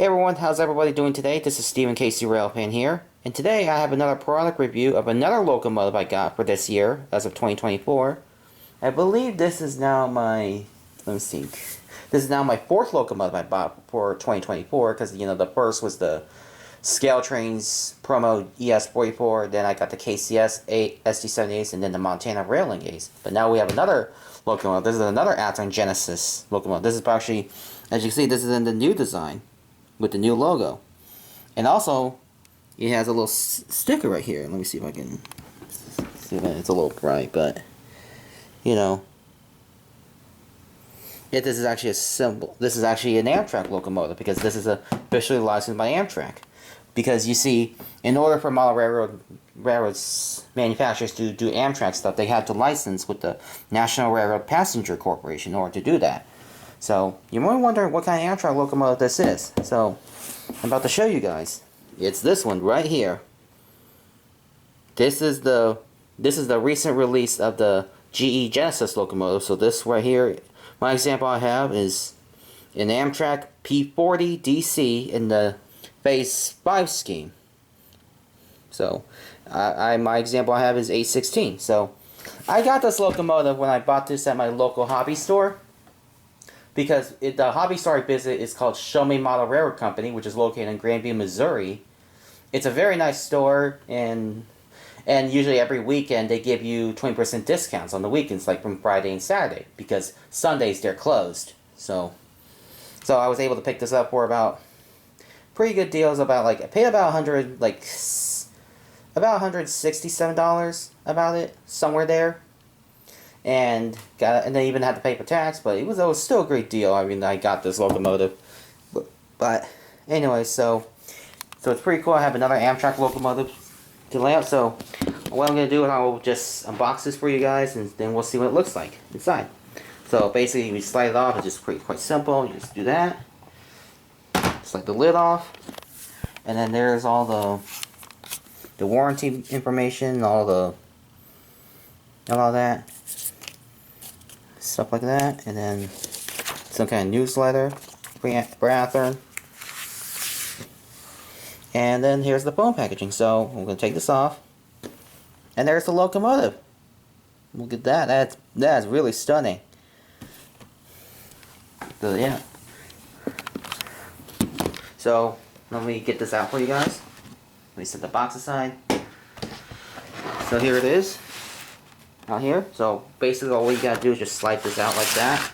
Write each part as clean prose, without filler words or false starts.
Hey everyone, how's everybody doing today? This is Stephen Casey Railpan here, and today I have another product review of another locomotive I got for this year, as of 2024. I believe this is now my, this is now my fourth locomotive I bought for 2024, because, you know, the first was the Scale Trains Promo ES44, then I got the KCS SD78s, and then the Montana Railing Ace. But now we have another locomotive. This is another Athearn Genesis locomotive. This is actually, as you can see, this is in the new design, with the new logo. And also, it has a little sticker right here. Let me see if I can see if it's a little bright, but you know, this is actually a symbol. This is actually an Amtrak locomotive because this is officially licensed by Amtrak. Because you see, in order for model railroads manufacturers to do Amtrak stuff, they have to license with the National Railroad Passenger Corporation in order to do that. So, you're more wondering what kind of Amtrak locomotive this is. So, I'm about to show you guys. It's this one right here. This is the recent release of the GE Genesis locomotive. So this right here, my example I have is an Amtrak P40DC in the Phase V Scheme. So, my example I have is A16. So, I got this locomotive when I bought this at my local hobby store. Because the hobby store I visit is called Show Me Model Railroad Company, which is located in Grandview, Missouri. It's a very nice store, and usually every weekend they give you 20% discounts on the weekends, like from Friday and Saturday, because Sundays they're closed. So I was able to pick this up for about pretty good deals. About I paid about about $167 about it, somewhere there. And they even had to pay for tax, but it was still a great deal. I mean, I got this locomotive, but anyway, so it's pretty cool. I have another Amtrak locomotive to lay out. So what I'm gonna do is I will just unbox this for you guys, and then we'll see what it looks like inside. So basically, we slide it off. It's just quite simple. You just do that, slide the lid off, and then there's all the warranty information, all that. Stuff like that, and then some kind of newsletter for Athearn. And then here's the foam packaging. So I'm going to take this off, and there's the locomotive. Look at that. That's really stunning. So yeah. So let me get this out for you guys. Let me set the box aside. So here it is. Out here. So basically all you gotta do is just slide this out like that,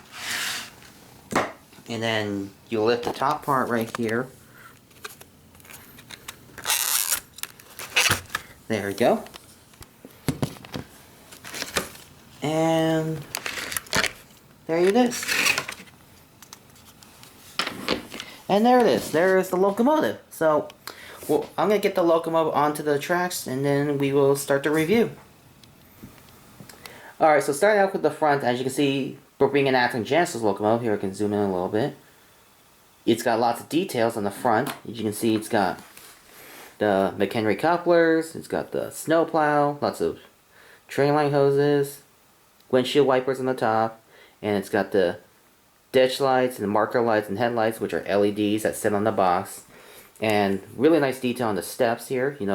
and then you lift the top part right here. There we go. And there it is. And there it is. There is the locomotive. So I'm gonna get the locomotive onto the tracks, and then we will start the review. Alright, so starting out with the front, as you can see, for being an Amtrak Genesis locomotive, here I can zoom in a little bit. It's got lots of details on the front. As you can see, it's got the McHenry couplers, it's got the snowplow, lots of train line hoses, windshield wipers on the top, and it's got the ditch lights and marker lights and headlights, which are LEDs that sit on the box. And really nice detail on the steps here, these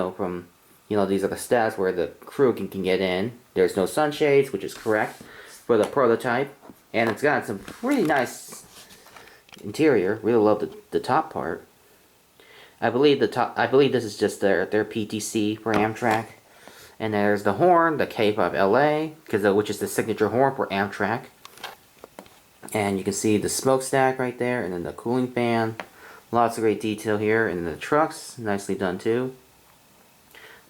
are the steps where the crew can get in. There's no sunshades, which is correct for the prototype. And it's got some pretty nice interior. Really love the top part. I believe this is just their PTC for Amtrak. And there's the horn, the K5LA, which is the signature horn for Amtrak. And you can see the smokestack right there, and then the cooling fan. Lots of great detail here. And the trucks, nicely done too.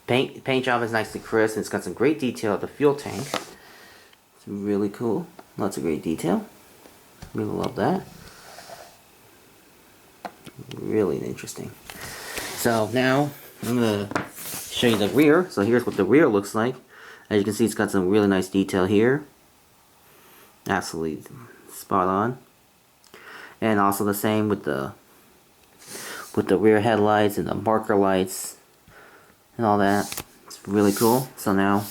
Paint job is nicely crisp, and it's got some great detail at the fuel tank. It's really cool. Lots of great detail. Really love that. Really interesting. So now I'm going to show you the rear. So here's what the rear looks like. As you can see, it's got some really nice detail here. Absolutely spot on. And also the same with the rear headlights and the marker lights and all that. It's really cool. So now,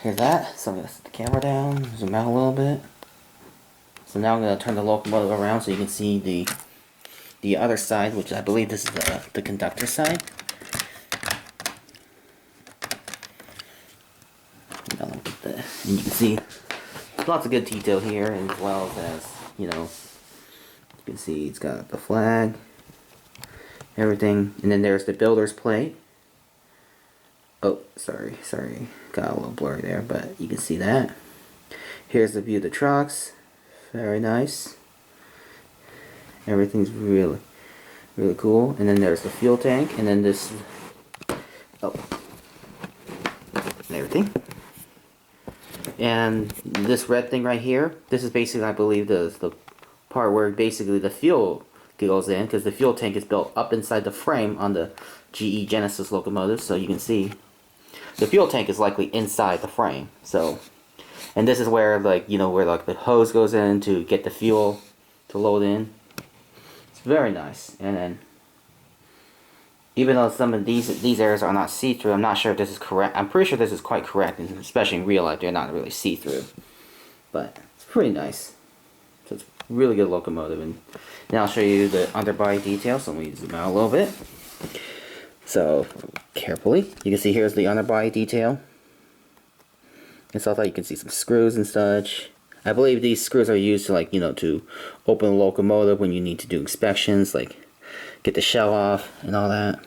here's that. So I'm going to set the camera down, zoom out a little bit. So now I'm going to turn the locomotive around so you can see the the other side, which I believe this is the conductor side. And you can see lots of good detail here, as well as, you know, you can see it's got the flag, everything, and then there's the builder's plate. Oh, sorry, got a little blurry there, but you can see that. Here's the view of the trucks, very nice. Everything's really cool. And then there's the fuel tank, and then this, oh, and everything. And this red thing right here, this is basically, I believe, the part where basically the fuel goes in, because the fuel tank is built up inside the frame on the GE Genesis locomotive, so you can see the fuel tank is likely inside the frame. So, and this is where, like, you know, where like the hose goes in to get the fuel to load in. It's very nice. And then, even though some of these areas are not see-through, I'm not sure if this is correct. I'm pretty sure this is quite correct, and especially in real life, they're not really see-through. But it's pretty nice. So it's a really good locomotive. And now I'll show you the underbody details. So let me zoom out a little bit. So carefully, you can see here's the underbody detail. And so I thought you can see some screws and such. I believe these screws are used to, like, you know, to open the locomotive when you need to do inspections, like get the shell off and all that.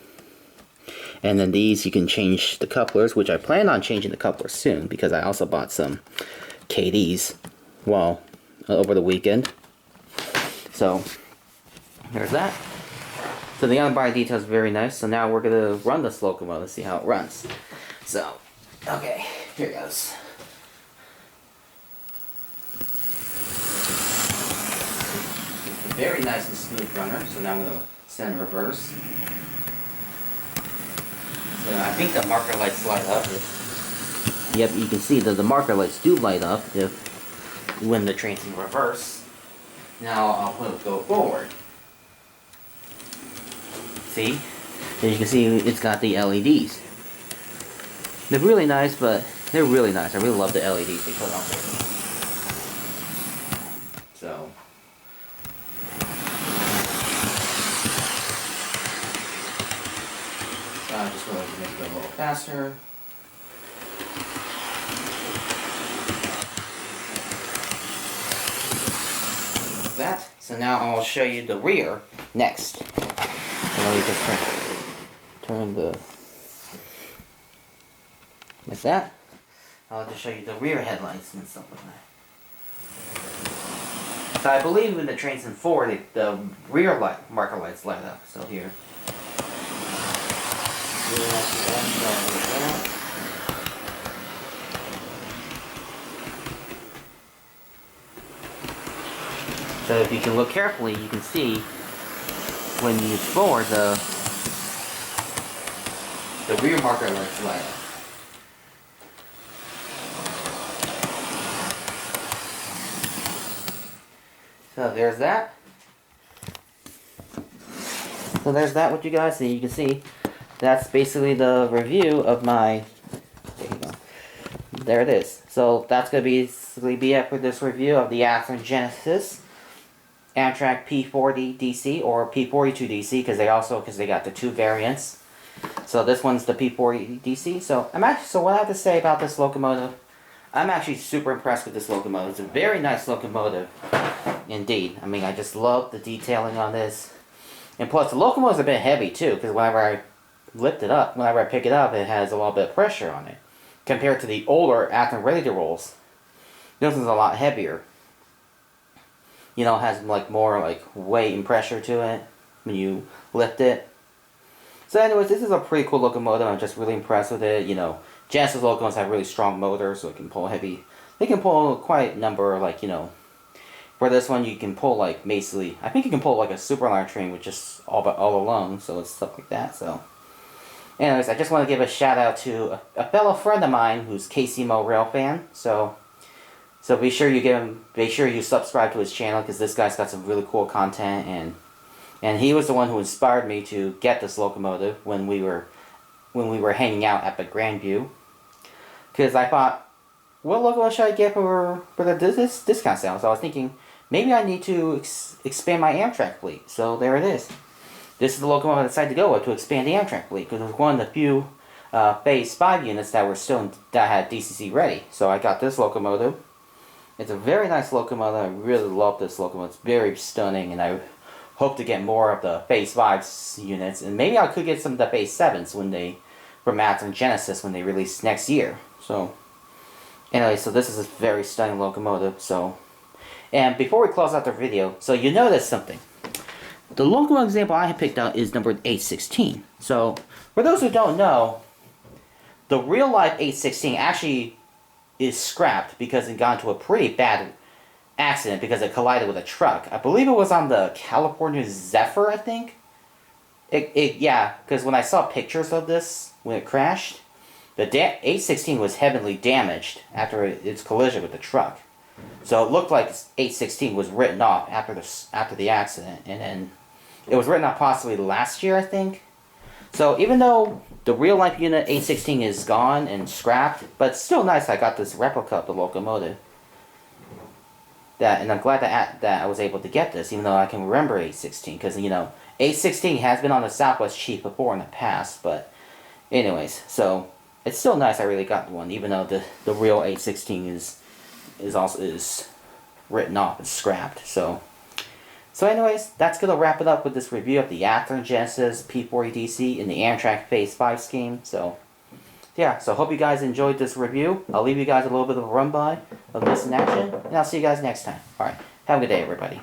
And then these, you can change the couplers, which I plan on changing the couplers soon, because I also bought some KDs, well, over the weekend. So there's that. So the underbody detail is very nice. So now we're gonna run this locomotive, see how it runs. So, okay, here it goes. Very nice and smooth runner. So now I'm gonna send reverse. So I think the marker lights light up. Yep, you can see that the marker lights do light up when the train's in reverse. Now I'll go forward. See? As you can see, it's got the LEDs. They're really nice, but they're really nice. I really love the LEDs they put on there. So. I'm just going to make it a little faster. Like that. So now I'll show you the rear next. So let me just turn the, like that. I'll just show you the rear headlights and stuff like that. So I believe when the train's in forward, the rear light marker lights light up. So here. So if you can look carefully, you can see when you move forward, the rear marker lights light up. So there's that. So there's that, what you guys see. You can see that's basically the review of my, there you go. There it is. So that's going to basically be it for this review of the Athearn Genesis Amtrak P40DC or P42DC, because they got the two variants. So this one's the P40DC. So what I have to say about this locomotive, I'm actually super impressed with this locomotive. It's a very nice locomotive indeed. I mean, I just love the detailing on this. And plus the locomotive's a bit heavy too, because whenever I pick it up, it has a little bit of pressure on it. Compared to the older Athearn ready-to-rolls, this one's a lot heavier. You know, it has like more like weight and pressure to it when you lift it. So anyways, this is a pretty cool locomotive. I'm just really impressed with it. You know, Genesis locomotives have really strong motors, so it can pull heavy. They can pull quite a number, like, you know, for this one you can pull like basically, I think you can pull like a Superliner train with just all alone, so it's stuff like that. So anyways, I just want to give a shout out to a fellow friend of mine who's KCMO Rail fan. So be sure you subscribe to his channel, because this guy's got some really cool content, and he was the one who inspired me to get this locomotive when we were hanging out at the Grandview. Because I thought, what locomotive should I get for the discount sale? So I was thinking maybe I need to expand my Amtrak fleet. So there it is. This is the locomotive I decided to go with to expand the Amtrak fleet, because it was one of the few Phase 5 units that were still that had DCC ready. So I got this locomotive. It's a very nice locomotive. I really love this locomotive. It's very stunning, and I hope to get more of the Phase 5 units, and maybe I could get some of the Phase 7s when they from Athearn Genesis when they release next year. So anyway, so this is a very stunning locomotive. So, and before we close out the video, so you notice something. The locomotive example I have picked out is numbered 816. So for those who don't know, the real life 816 actually is scrapped because it got into a pretty bad accident because it collided with a truck. I believe it was on the California Zephyr, I think. Yeah, because when I saw pictures of this when it crashed, the 816 was heavily damaged after its collision with the truck. So it looked like 816 was written off after the accident, and then it was written off possibly last year, I think. So even though the real life unit 816 is gone and scrapped, but it's still nice I got this replica of the locomotive. And I'm glad that I was able to get this, even though I can remember 816, because, you know, 816 has been on the Southwest Chief before in the past, but anyways, so it's still nice I really got one, even though the real 816 is written off, it's scrapped. So anyways, that's gonna wrap it up with this review of the Athearn Genesis P40DC in the Amtrak Phase V Scheme. So yeah, so hope you guys enjoyed this review. I'll leave you guys a little bit of a run by of this in action, and I'll see you guys next time. Alright, have a good day, everybody.